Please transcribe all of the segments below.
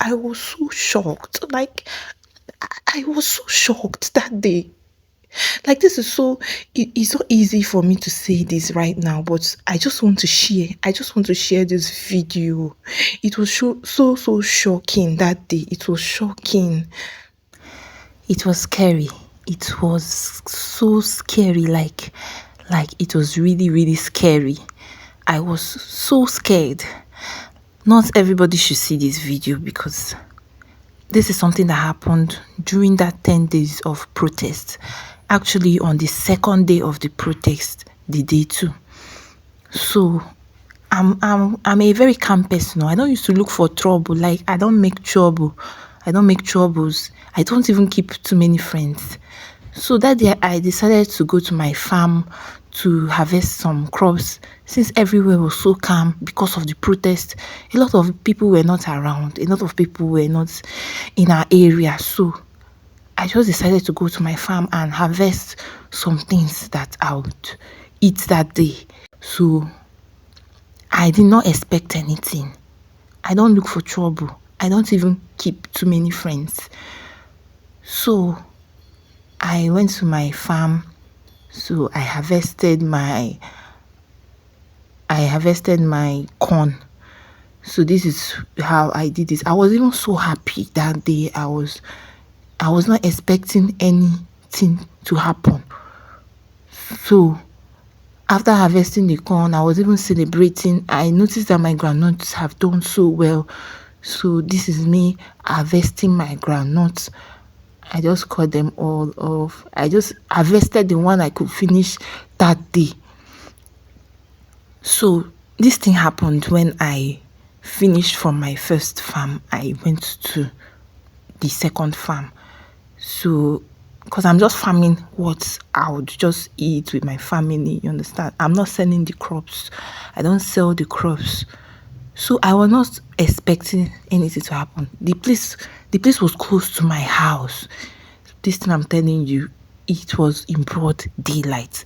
I was so shocked. Like I was so shocked that day. Like this is so it's so easy for me to say this right now, but I just want to share. I just want to share this video. It was so shocking that day. It was shocking. It was scary. It was so scary. Like it was really scary. I was so scared. Not everybody should see this video because this is something that happened during that 10 days of protest. Actually, on the second day of the protest, the day two. So, I'm a very calm person. I don't used to look for trouble. Like, I don't make trouble. I don't make troubles. I don't even keep too many friends. So that day, I decided to go to my farm to harvest some crops since everywhere was so calm because of the protest. A lot of people were not around. A lot of people were not in our area. So I just decided to go to my farm and harvest some things that I would eat that day. So I did not expect anything. I don't look for trouble. I don't even keep too many friends. So I went to my farm. So I harvested my corn. So this is how I did this. I was even so happy that day. I was not expecting anything to happen. So after harvesting the corn, I was even celebrating. I noticed that my groundnuts have done so well. So this is me harvesting my groundnuts. I just cut them all off. I just harvested the one I could finish that day. So this thing happened when I finished from my first farm. I went to the second farm. So because I'm just farming what I would just eat with my family, you understand? I'm not selling the crops. I don't sell the crops. So I was not expecting anything to happen. The place was close to my house. This thing I'm telling you, it was in broad daylight,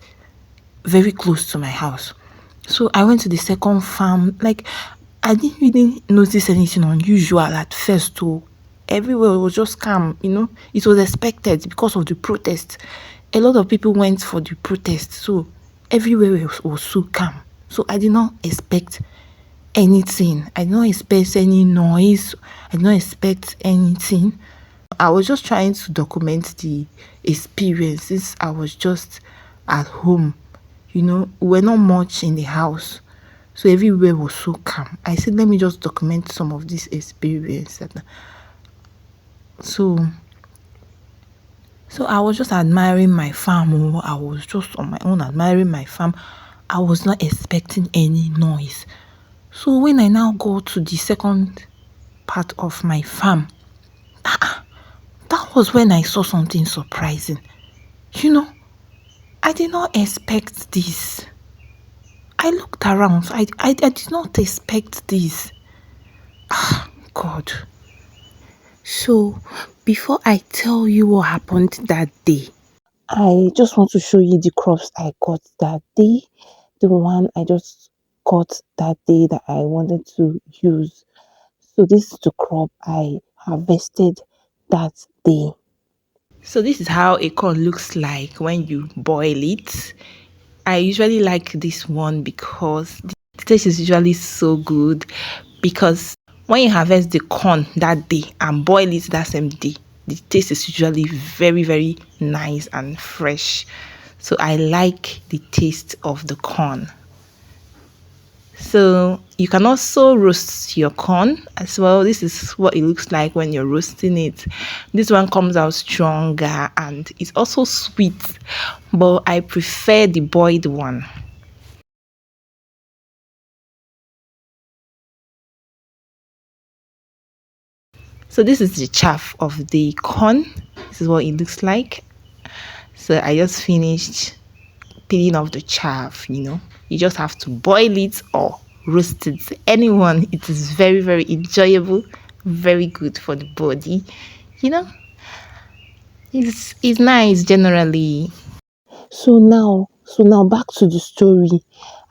very close to my house. So I went to the second farm. Like I didn't really notice anything unusual at first. Too, everywhere was just calm. It was expected because of the protest. A lot of people went for the protest, so everywhere was so calm. So I did not expect anything. I did not expect any noise. I did not expect anything. I was just trying to document the experiences. I was just at home. We're not much in the house. So everywhere was so calm. I said, let me just document some of this experience. So I was just admiring my farm. I was just on my own admiring my farm. I was not expecting any noise. So when I now go to the second part of my farm, that was when I saw something surprising. I did not expect this. I looked around. I did not expect this. God. So, before I tell you what happened that day, I just want to show you the crops I got that day. The one I just got that day that I wanted to use. So, this is the crop I harvested that day. So, this is how a corn looks like when you boil it. I usually like this one because the taste is usually so good. Because when you harvest the corn that day and boil it that same day, the taste is usually very nice and fresh. So I like the taste of the corn. So you can also roast your corn as well. This is what it looks like when you're roasting it. This one comes out stronger and it's also sweet, but I prefer the boiled one. So this is the chaff of the corn. This is what it looks like. So I just finished peeling off the chaff. You just have to boil it or roast it. Anyone, it is very enjoyable, very good for the body. you know it's nice generally. So now back to the story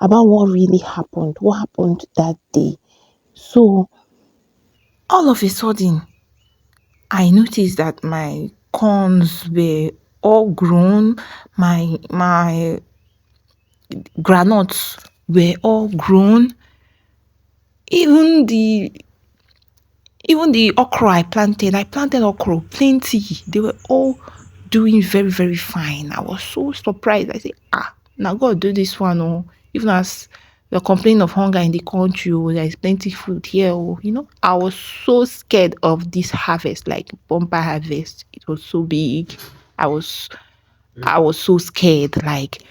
about what really happened, what happened that day. So All of a sudden, I noticed that my corns were all grown, my granuts were all grown, even the okra I planted okra plenty. They were all doing very, very fine. I was so surprised. I said, now God do this one. Oh, even as we're complaining of hunger in the country, oh, there's plenty food here. Oh, I was so scared of this harvest, like bumper harvest. It was so big. I was I was so scared. Like,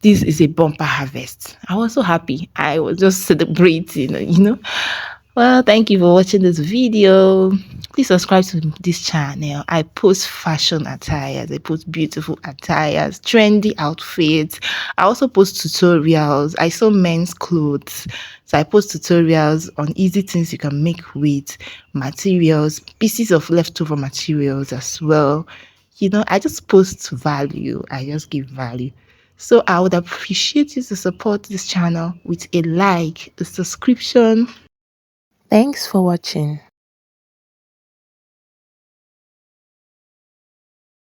this is a bumper harvest. I was so happy. I was. Celebrating. Well, thank you for watching this video. Please subscribe to this channel. I post fashion attires, I post beautiful attires, trendy outfits. I also post tutorials. I sew men's clothes. So I post tutorials on easy things you can make with materials, pieces of leftover materials as well. I just post value. I just give value. So I would appreciate you to support this channel with a like, a subscription. Thanks for watching.